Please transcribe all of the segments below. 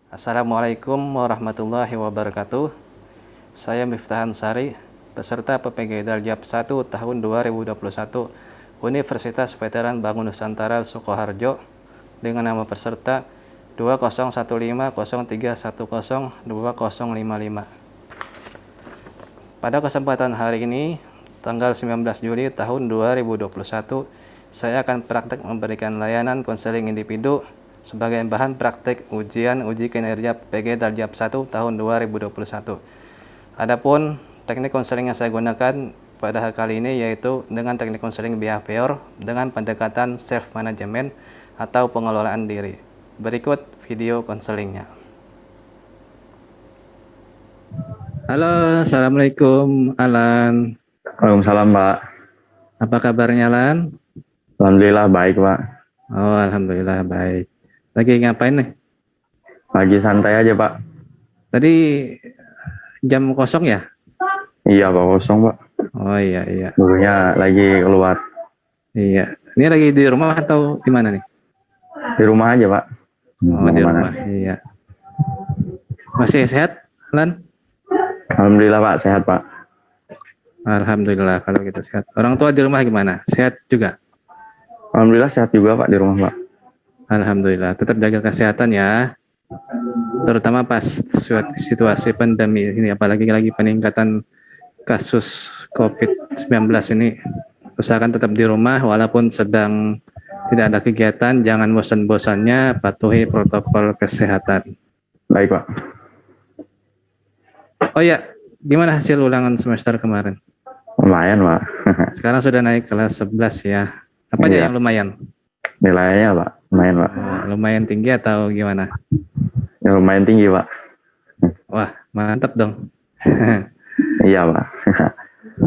Assalamualaikum warahmatullahi wabarakatuh. Saya Miftah Ansari, peserta PPG Daljab 1 tahun 2021 Universitas Veteran Bangun Nusantara Sukoharjo dengan nama peserta 201503102055. Pada kesempatan hari ini, tanggal 19 Juli tahun 2021, saya akan praktek memberikan layanan konseling individu sebagai bahan praktek uji kinerja PPG Daljab 1 tahun 2021. Adapun teknik konseling yang saya gunakan pada kali ini yaitu dengan teknik konseling behavior dengan pendekatan self management atau pengelolaan diri. Berikut video konselingnya. Halo, assalamualaikum Alan. Waalaikumsalam, Pak. Apa kabarnya Alan? Alhamdulillah baik, Pak. Oh, alhamdulillah baik. Lagi ngapain nih? Lagi santai aja, Pak. Tadi jam kosong ya? Iya, Pak, kosong, Pak. Oh iya. Gurunya lagi keluar. Iya. Ini lagi di rumah atau di mana nih? Di rumah aja, Pak. Oh, di rumah. Iya. Masih sehat, Lan? Alhamdulillah, Pak, sehat, Pak. Alhamdulillah kalau gitu sehat. Orang tua di rumah gimana? Sehat juga? Alhamdulillah sehat juga, Pak, di rumah, Pak. Alhamdulillah. Tetap jaga kesehatan ya. Terutama pas situasi pandemi ini, apalagi lagi peningkatan kasus COVID-19 ini. Usahakan tetap di rumah walaupun sedang tidak ada kegiatan, jangan bosan-bosannya patuhi protokol kesehatan. Baik, Pak. Oh ya, gimana hasil ulangan semester kemarin? Lumayan, Pak. Sekarang sudah naik kelas 11 ya. Apa aja yang lumayan? Nilainya, Pak. Lumayan, Pak. Oh, lumayan tinggi atau gimana? Ya, lumayan tinggi, Pak. Wah, mantap dong. Iya, Pak.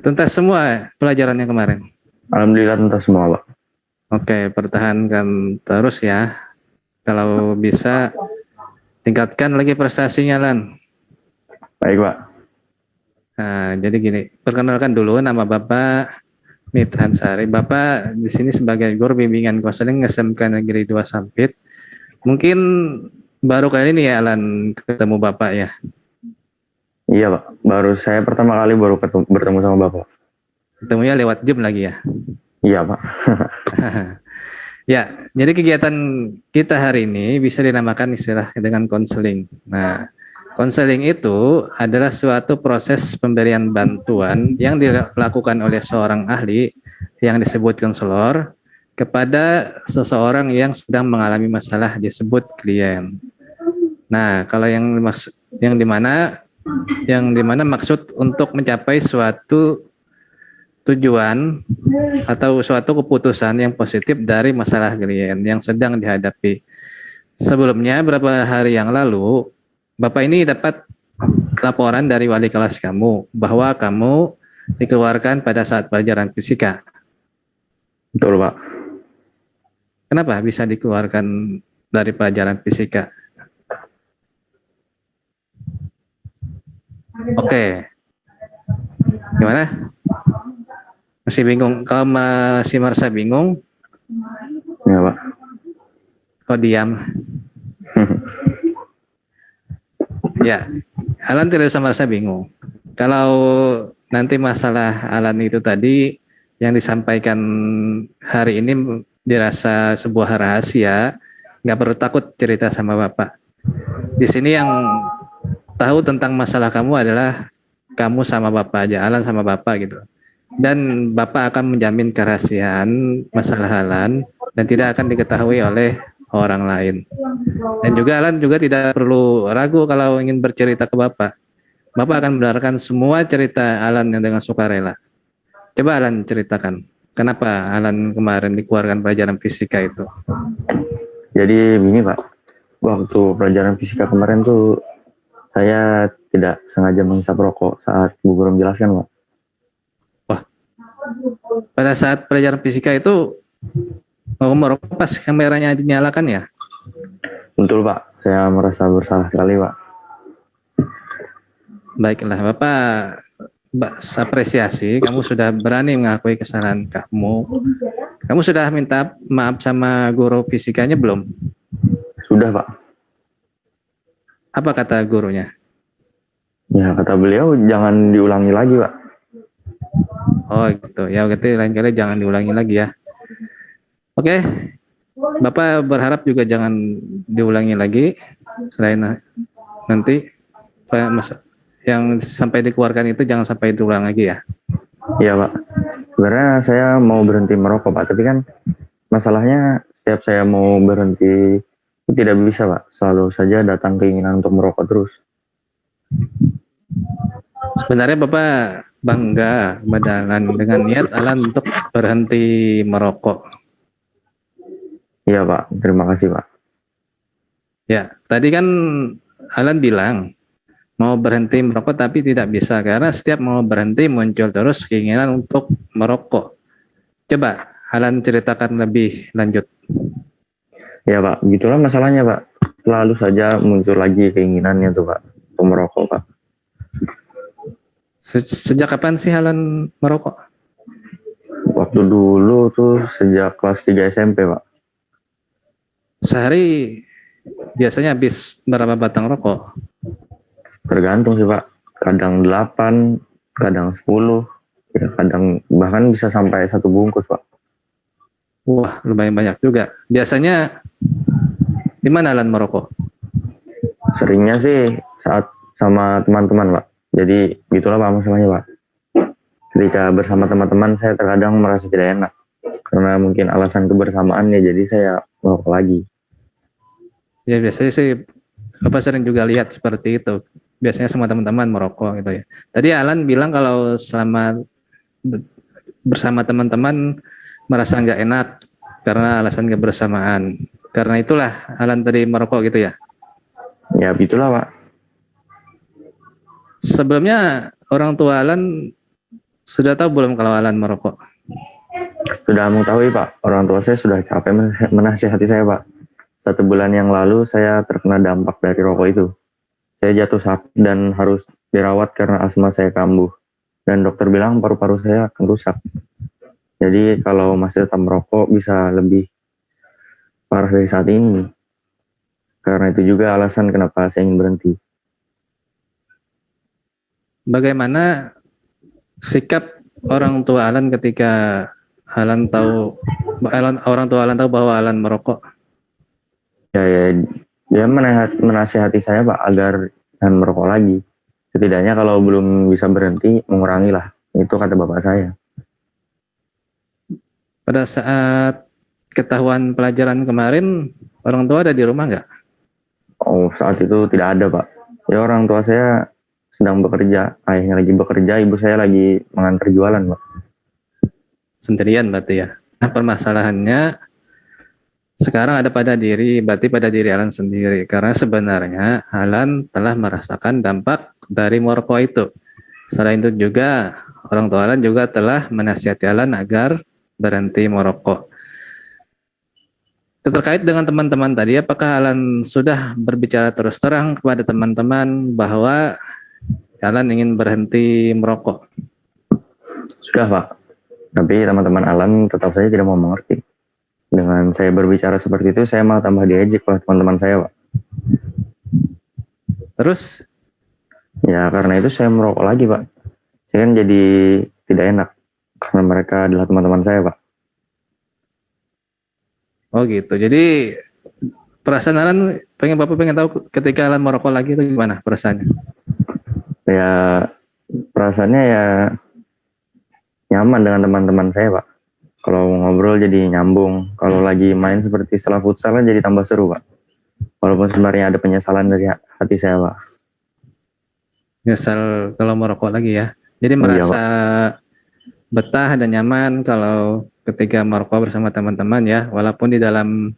Tuntas semua pelajarannya kemarin? Alhamdulillah tuntas semua, Pak. Oke, pertahankan terus ya. Kalau bisa, tingkatkan lagi prestasinya, Lan. Baik, Pak. Nah, jadi gini, perkenalkan dulu nama Bapak Miftah Ansari. Bapak di sini sebagai guru bimbingan konseling SMK Negeri 2 Sampit. Mungkin baru kali ini ya, Lan, ketemu Bapak ya? Iya, Pak. Saya pertama kali bertemu sama Bapak. Ketemunya lewat Zoom lagi ya? Iya, Pak. Ya, jadi kegiatan kita hari ini bisa dinamakan istilah dengan konseling. Nah, konseling itu adalah suatu proses pemberian bantuan yang dilakukan oleh seorang ahli yang disebut konselor kepada seseorang yang sedang mengalami masalah disebut klien. Nah, kalau yang dimana maksud untuk mencapai suatu tujuan atau suatu keputusan yang positif dari masalah klien yang sedang dihadapi. Sebelumnya, beberapa hari yang lalu, Bapak ini dapat laporan dari wali kelas kamu bahwa kamu dikeluarkan pada saat pelajaran fisika. Betul, Pak. Kenapa bisa dikeluarkan dari pelajaran fisika? Oke. Gimana? Masih bingung? Kalau masih merasa bingung? Iya, Pak. Kok diam? Ya, Alan tidak usah merasa bingung. Kalau nanti masalah Alan itu tadi yang disampaikan hari ini dirasa sebuah rahasia, nggak perlu takut cerita sama Bapak. Di sini yang tahu tentang masalah kamu adalah kamu sama Bapak aja, Alan sama Bapak gitu. Dan Bapak akan menjamin kerahasiaan masalah Alan dan tidak akan diketahui oleh orang lain. Dan juga Alan juga tidak perlu ragu kalau ingin bercerita ke Bapak. Bapak akan membenarkan semua cerita Alan yang dengan sukarela. Coba Alan ceritakan, kenapa Alan kemarin dikeluarkan pelajaran fisika itu? Jadi begini, Pak. Waktu pelajaran fisika kemarin tuh saya tidak sengaja menghisap rokok saat Bu Guru menjelaskan, Pak. Wah, pada saat pelajaran fisika itu merokok pas kameranya dinyalakan ya? Betul, Pak. Saya merasa bersalah sekali, Pak. Baiklah, Bapak apresiasi kamu sudah berani mengakui kesalahan kamu. Kamu sudah minta maaf sama guru fisikanya belum? Sudah, Pak. Apa kata gurunya? Ya kata beliau jangan diulangi lagi Pak. Oh gitu. Ya berarti lain kali jangan diulangi lagi ya. Oke, Bapak berharap juga jangan diulangi lagi. Selain nanti yang sampai dikeluarkan itu jangan sampai diulang lagi ya. Iya Pak. Sebenarnya saya mau berhenti merokok Pak, tapi kan masalahnya setiap saya mau berhenti itu tidak bisa Pak. Selalu saja datang keinginan untuk merokok terus. Sebenarnya Bapak bangga dengan niat Alan untuk berhenti merokok. Iya Pak, terima kasih Pak. Ya, tadi kan Alan bilang mau berhenti merokok tapi tidak bisa karena setiap mau berhenti muncul terus keinginan untuk merokok. Coba Alan ceritakan lebih lanjut. Ya Pak, gitulah masalahnya Pak. Selalu saja muncul lagi keinginannya tuh Pak untuk merokok Pak. Sejak kapan sih Alan merokok? Waktu dulu tuh sejak kelas 3 SMP Pak. Sehari biasanya habis berapa batang rokok? Tergantung sih Pak. Kadang 8, kadang 10, ya kadang bahkan bisa sampai 1 bungkus Pak. Wah, lumayan banyak juga. Biasanya di mana Alan merokok? Seringnya sih saat sama teman-teman Pak. Jadi gitulah Pak masalahnya Pak. Ketika bersama teman-teman saya terkadang merasa tidak enak. Karena mungkin alasan kebersamaan ya jadi saya merokok lagi. Ya biasanya sih Bapak sering juga lihat seperti itu. Biasanya semua teman-teman merokok gitu ya. Tadi Alan bilang kalau selama bersama teman-teman merasa nggak enak karena alasan kebersamaan. Karena itulah Alan tadi merokok gitu ya. Ya gitulah Pak. Sebelumnya orang tua Alan sudah tahu belum kalau Alan merokok? Sudah mengetahui Pak, orang tua saya sudah capek menasihati saya Pak. 1 bulan yang lalu saya terkena dampak dari rokok itu. Saya jatuh sakit dan harus dirawat karena asma saya kambuh. Dan dokter bilang paru-paru saya akan rusak. Jadi kalau masih tetap merokok bisa lebih parah dari saat ini. Karena itu juga alasan kenapa saya ingin berhenti. Bagaimana sikap orang tua Alan ketika orang tua Alan tahu bahwa Alan merokok? Ya, dia menasihati saya Pak agar jangan merokok lagi. Setidaknya kalau belum bisa berhenti, mengurangilah. Itu kata bapak saya. Pada saat ketahuan pelajaran kemarin, orang tua ada di rumah nggak? Oh, saat itu tidak ada Pak. Ya orang tua saya sedang bekerja, ayahnya lagi bekerja, ibu saya lagi mengantar jualan Pak. Sendirian berarti ya. Nah, permasalahannya sekarang ada berarti pada diri Alan sendiri. Karena sebenarnya Alan telah merasakan dampak dari merokok itu. Selain itu juga, orang tua Alan juga telah menasihati Alan agar berhenti merokok. Terkait dengan teman-teman tadi, apakah Alan sudah berbicara terus terang kepada teman-teman bahwa Alan ingin berhenti merokok? Sudah Pak, tapi teman-teman Alan tetap saja tidak mau mengerti. Dengan saya berbicara seperti itu, saya malah tambah diejek oleh teman-teman saya Pak. Terus? Ya karena itu saya merokok lagi Pak. Saya kan jadi tidak enak, karena mereka adalah teman-teman saya Pak. Oh gitu, jadi perasaan Alan, Bapak pengen tahu ketika Alan merokok lagi itu gimana perasaannya? Ya perasaannya ya nyaman dengan teman-teman saya Pak. Kalau ngobrol jadi nyambung. Kalau lagi main seperti setelah futsal jadi tambah seru Pak. Walaupun sebenarnya ada penyesalan dari hati saya Pak. Nyesal kalau merokok lagi ya. Jadi merasa betah dan nyaman kalau ketika merokok bersama teman-teman ya. Walaupun di dalam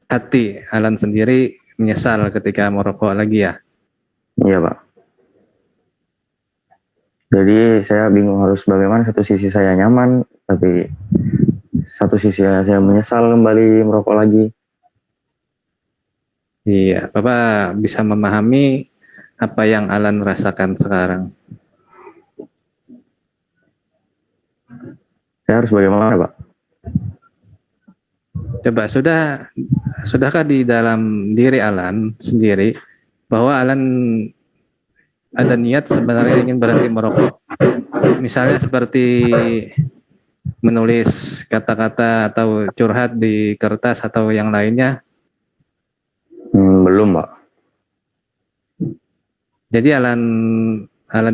hati Alan sendiri menyesal ketika merokok lagi ya. Iya Pak. Jadi saya bingung harus bagaimana. Satu sisi saya nyaman, tapi satu sisi saya menyesal kembali merokok lagi. Iya, Bapak bisa memahami apa yang Alan rasakan sekarang. Saya harus bagaimana Pak? Coba sudahkah di dalam diri Alan sendiri bahwa Alan ada niat sebenarnya ingin berhenti merokok. Misalnya seperti menulis kata-kata atau curhat di kertas atau yang lainnya. Belum, Pak. Jadi Alan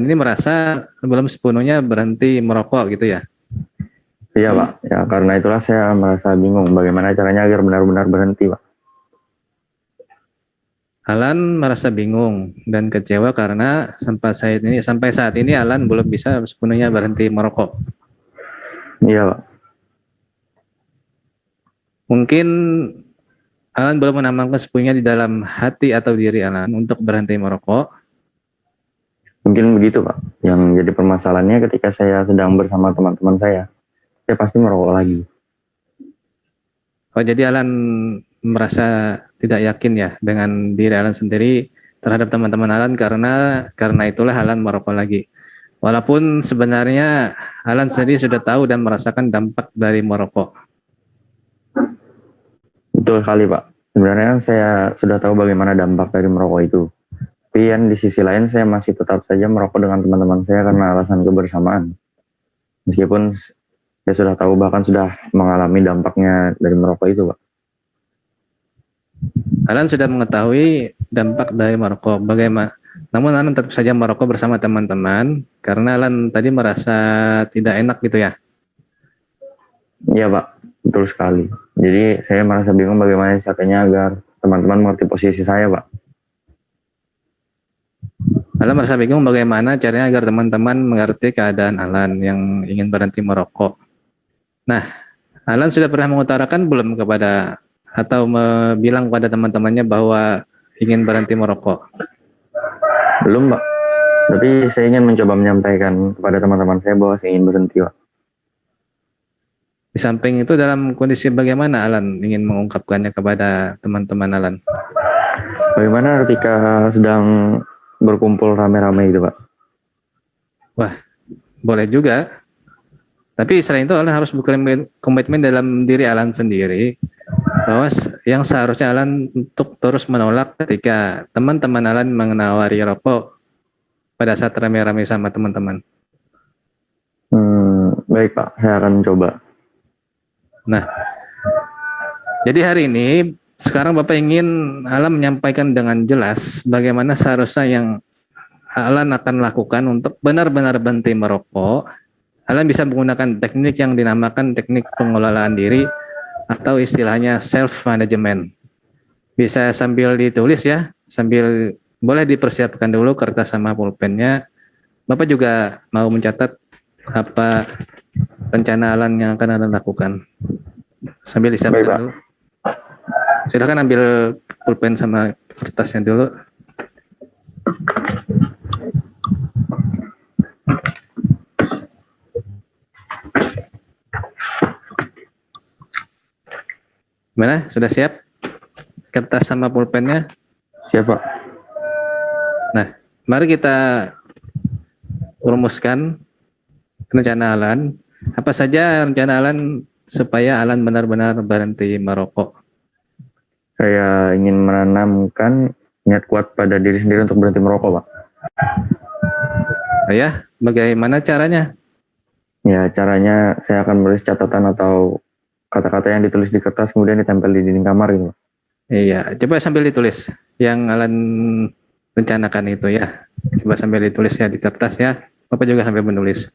ini merasa belum sepenuhnya berhenti merokok gitu ya. Iya, Pak. Ya, karena itulah saya merasa bingung bagaimana caranya agar benar-benar berhenti, Pak. Alan merasa bingung dan kecewa karena sampai saat ini Alan belum bisa sepenuhnya berhenti merokok. Iya, Pak. Mungkin Alan belum menambahkan sepenuhnya di dalam hati atau diri Alan untuk berhenti merokok. Mungkin begitu, Pak. Yang jadi permasalahannya ketika saya sedang bersama teman-teman saya pasti merokok lagi. Oh, jadi Alan merasa tidak yakin ya dengan diri Alan sendiri terhadap teman-teman Alan karena itulah Alan merokok lagi. Walaupun sebenarnya Alan sendiri sudah tahu dan merasakan dampak dari merokok. Betul sekali, Pak. Sebenarnya saya sudah tahu bagaimana dampak dari merokok itu. Tapi yang di sisi lain saya masih tetap saja merokok dengan teman-teman saya karena alasan kebersamaan. Meskipun saya sudah tahu bahkan sudah mengalami dampaknya dari merokok itu, Pak. Alan sudah mengetahui dampak dari merokok. Bagaimana? Namun Alan tetap saja merokok bersama teman-teman karena Alan tadi merasa tidak enak gitu ya. Iya, Pak. Betul sekali. Jadi saya merasa bingung bagaimana caranya agar teman-teman mengerti posisi saya, Pak. Alan merasa bingung bagaimana caranya agar teman-teman mengerti keadaan Alan yang ingin berhenti merokok. Nah, Alan sudah pernah mengutarakan belum kepada atau bilang kepada teman-temannya bahwa ingin berhenti merokok? Belum, Pak. Tapi saya ingin mencoba menyampaikan kepada teman-teman saya bahwa saya ingin berhenti, Pak. Di samping itu dalam kondisi bagaimana Alan ingin mengungkapkannya kepada teman-teman Alan? Bagaimana ketika sedang berkumpul rame-rame gitu, Pak? Wah, boleh juga. Tapi selain itu Alan harus berkomitmen dalam diri Alan sendiri bahwa yang seharusnya Alan untuk terus menolak ketika teman-teman Alan menawari rokok pada saat rame-rame sama teman-teman. Baik, Pak. Saya akan coba. Nah, jadi hari ini sekarang Bapak ingin Alan menyampaikan dengan jelas bagaimana seharusnya yang Alan akan lakukan untuk benar-benar berhenti merokok. Alan bisa menggunakan teknik yang dinamakan teknik pengelolaan diri atau istilahnya self management. Bisa sambil ditulis ya, sambil boleh dipersiapkan dulu kertas sama pulpennya. Bapak juga mau mencatat apa rencana Alan yang akan Alan lakukan. Sambil disiapkan dulu. Silakan ambil pulpen sama kertasnya dulu. Gimana? Sudah siap? Kertas sama pulpennya? Siap, Pak. Nah, mari kita rumuskan rencana Alan. Apa saja rencana Alan supaya Alan benar-benar berhenti merokok? Saya ingin menanamkan niat kuat pada diri sendiri untuk berhenti merokok, Pak. Ya, bagaimana caranya? Ya, caranya saya akan menulis catatan atau kata-kata yang ditulis di kertas kemudian ditempel di dinding kamar gitu. Iya, coba sambil ditulis yang Alan rencanakan itu ya. Coba sambil ditulis ya di kertas ya. Bapak juga sambil menulis.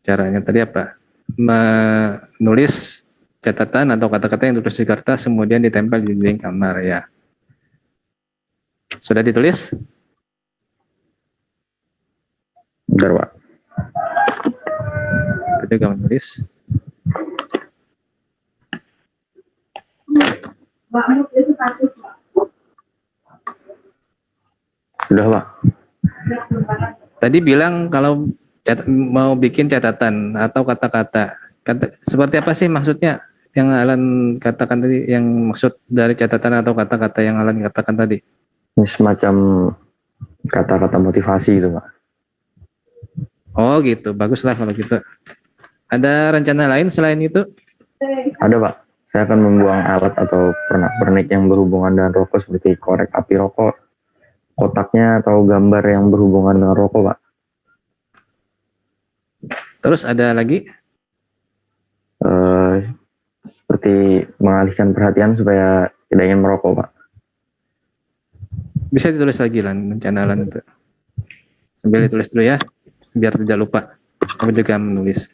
Caranya tadi apa? Menulis catatan atau kata-kata yang ditulis di kertas kemudian ditempel di dinding kamar ya. Sudah ditulis? Bentar, Pak. Kita juga menulis. Sudah, Pak. Tadi bilang kalau mau bikin catatan atau kata-kata. Seperti apa sih maksudnya yang Alan katakan tadi, yang maksud dari catatan atau kata-kata yang Alan katakan tadi? Ini semacam kata-kata motivasi gitu, Pak. Oh gitu, baguslah kalau gitu. Ada rencana lain selain itu? Ada Pak, saya akan membuang alat atau pernak-pernik yang berhubungan dengan rokok seperti korek api rokok, kotaknya atau gambar yang berhubungan dengan rokok Pak. Terus ada lagi? Eh, Seperti mengalihkan perhatian supaya tidak ingin merokok Pak. Bisa ditulis lagi lah rencana Alan itu. Sambil ditulis dulu ya, biar tidak lupa. Aku juga menulis.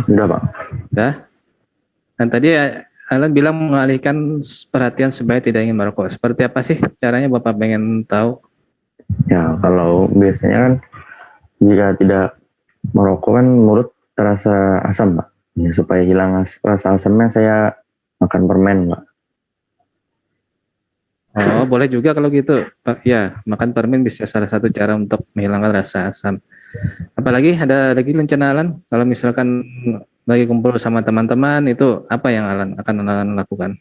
Udah Pak. Dah. Dan tadi Alan bilang mengalihkan perhatian supaya tidak ingin merokok. Seperti apa sih caranya Bapak pengen tahu? Ya kalau biasanya kan jika tidak merokok kan mulut terasa asam Pak. Ya, supaya hilang rasa asamnya saya makan permen Pak. Oh, boleh juga kalau gitu. Pak. Ya, makan permen bisa salah satu cara untuk menghilangkan rasa asam. Apalagi ada lagi rencana Alan kalau misalkan lagi kumpul sama teman-teman itu apa yang Alan lakukan?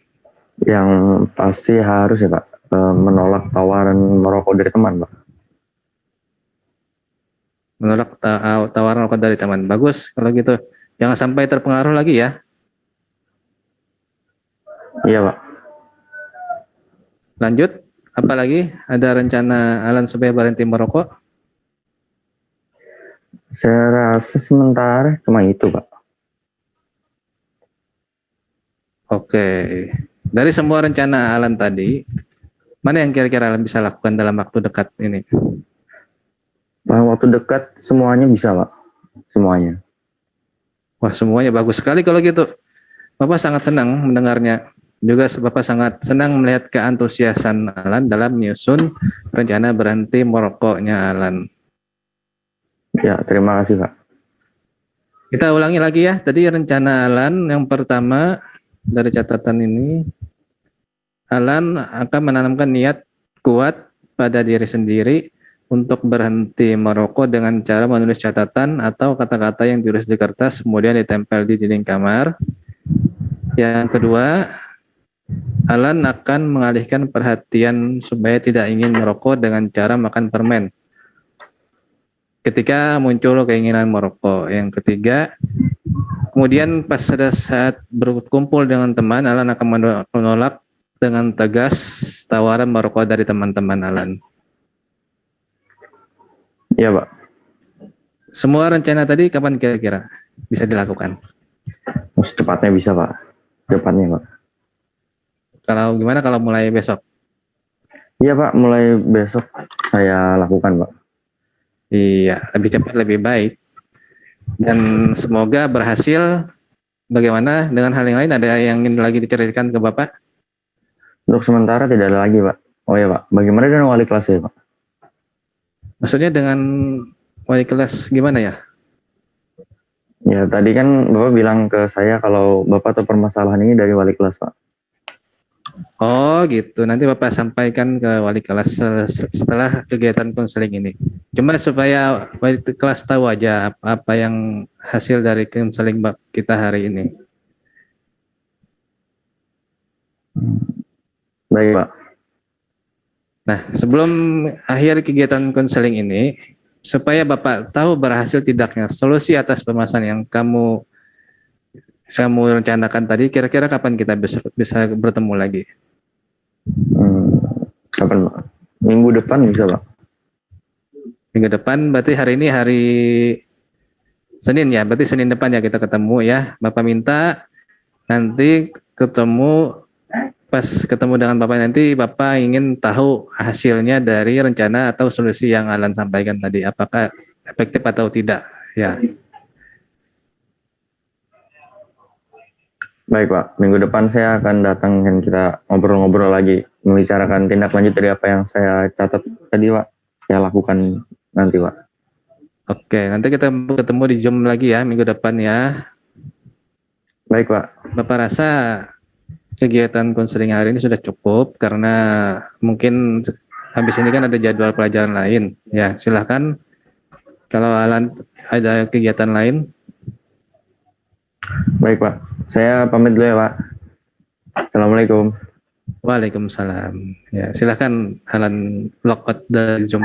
Yang pasti harus ya Pak, menolak tawaran merokok dari teman Pak. Menolak tawaran rokok dari teman. Bagus kalau gitu. Jangan sampai terpengaruh lagi ya. Iya Pak. Lanjut, apalagi ada rencana Alan supaya berhenti merokok? Saya rasa sementara cuma itu Pak. Oke. Dari semua rencana Alan tadi, mana yang kira-kira Alan bisa lakukan dalam waktu dekat ini? Dalam waktu dekat semuanya bisa Pak. Semuanya. Wah, semuanya bagus sekali kalau gitu. Bapak sangat senang mendengarnya. Juga Bapak sangat senang melihat keantusiasan Alan dalam menyusun rencana berhenti merokoknya Alan. Ya, terima kasih Pak. Kita ulangi lagi ya. Tadi rencana Alan yang pertama dari catatan ini, Alan akan menanamkan niat kuat pada diri sendiri untuk berhenti merokok dengan cara menulis catatan atau kata-kata yang ditulis di kertas kemudian ditempel di dinding kamar. Yang kedua, Alan akan mengalihkan perhatian supaya tidak ingin merokok dengan cara makan permen. Ketika muncul keinginan merokok. Yang ketiga, kemudian pas pada saat berkumpul dengan teman, Alan akan menolak dengan tegas tawaran merokok dari teman-teman Alan. Iya Pak. Semua rencana tadi kapan kira-kira bisa dilakukan? Secepatnya bisa Pak. Secepatnya Pak. Kalau gimana kalau mulai besok? Iya Pak, mulai besok saya lakukan Pak. Iya, lebih cepat lebih baik. Dan semoga berhasil. Bagaimana dengan hal yang lain? Ada yang ingin lagi diceritakan ke Bapak? Untuk sementara tidak ada lagi Pak. Oh iya Pak, bagaimana dengan wali kelas ya Pak? Maksudnya dengan wali kelas gimana ya? Ya tadi kan Bapak bilang ke saya kalau Bapak tahu permasalahan ini dari wali kelas Pak. Oh gitu, nanti Bapak sampaikan ke wali kelas setelah kegiatan konseling ini. Cuma supaya wali kelas tahu aja apa yang hasil dari konseling kita hari ini. Baik Pak. Nah, sebelum akhir kegiatan konseling ini, supaya Bapak tahu berhasil tidaknya solusi atas permasalahan yang kamu rencanakan tadi, kira-kira kapan kita bisa bertemu lagi? Kapan Pak? Minggu depan bisa Pak. Minggu depan, berarti hari ini hari Senin ya, berarti Senin depan ya kita ketemu ya. Bapak minta nanti ketemu, pas ketemu dengan Bapak nanti, Bapak ingin tahu hasilnya dari rencana atau solusi yang Alan sampaikan tadi, apakah efektif atau tidak ya. Baik Pak, minggu depan saya akan datang dan kita ngobrol-ngobrol lagi, membicarakan tindak lanjut dari apa yang saya catat tadi Pak. Saya lakukan nanti Pak. Oke, nanti kita ketemu di Zoom lagi ya minggu depan ya. Baik Pak. Bapak rasa kegiatan konseling hari ini sudah cukup karena mungkin habis ini kan ada jadwal pelajaran lain. Ya, silahkan kalau Alan ada kegiatan lain. Baik Pak, saya pamit dulu ya Pak. Assalamualaikum. Waalaikumsalam. Ya, silahkan Alan log out dari Zoom.